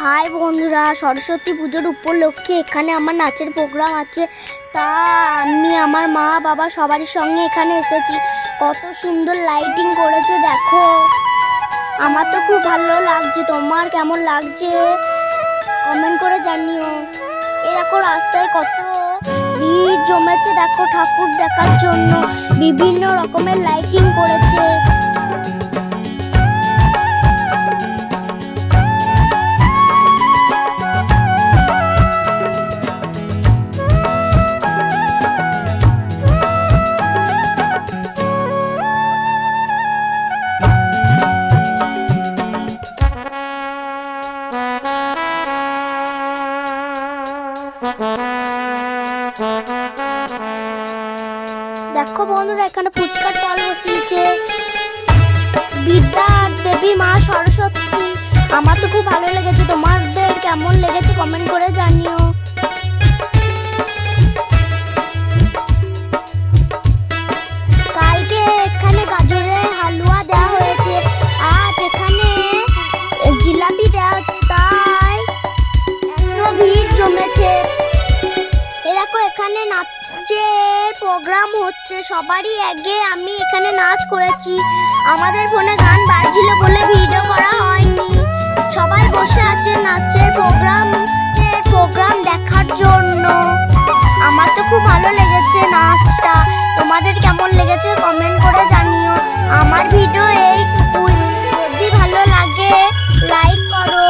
High বন্ধুরা, সরস্বতী পুজোর উপলক্ষে এখানে আমার নাচের প্রোগ্রাম আছে। তা আমি আমার মা বাবা সবারই সঙ্গে এখানে এসেছি। কত সুন্দর লাইটিং করেছে দেখো, আমার তো খুব ভালো লাগছে। তোমার কেমন লাগছে কমেন্ট করে জানিও। এই দেখো রাস্তায় কত ভিড় জমেছে, দেখো ঠাকুর দেখার জন্য বিভিন্ন রকমের লাইটিং করেছে। দেখো বন্ধুরা, এখানে ফুচকার স্টল বসিয়েছে বিদ্যার দেবী মা সরস্বতী। আমার তো খুব ভালো লেগেছে, তোমাদের কেমন লেগেছে কমেন্ট করে জানিও। কালকে এখানে গাজরের হালুয়া দেওয়া হয়েছে, আজ এখানে জিলাপি দেওয়া হচ্ছে, তাই এত ভিড় জমেছে। দেখো এখানে নাচের প্রোগ্রাম হচ্ছে, সবারই আগে আমি এখানে নাচ করেছি। আমাদের ফোনে গান বাজছিল বলে ভিডিও করা হয়নি। সবাই বসে আছে নাচের প্রোগ্রাম দেখার জন্য। আমার তো খুব ভালো লেগেছে নাচটা, তোমাদের কেমন লেগেছে কমেন্ট করে জানিও। আমার ভিডিও এইটুকুই, যদি ভালো লাগে লাইক করো।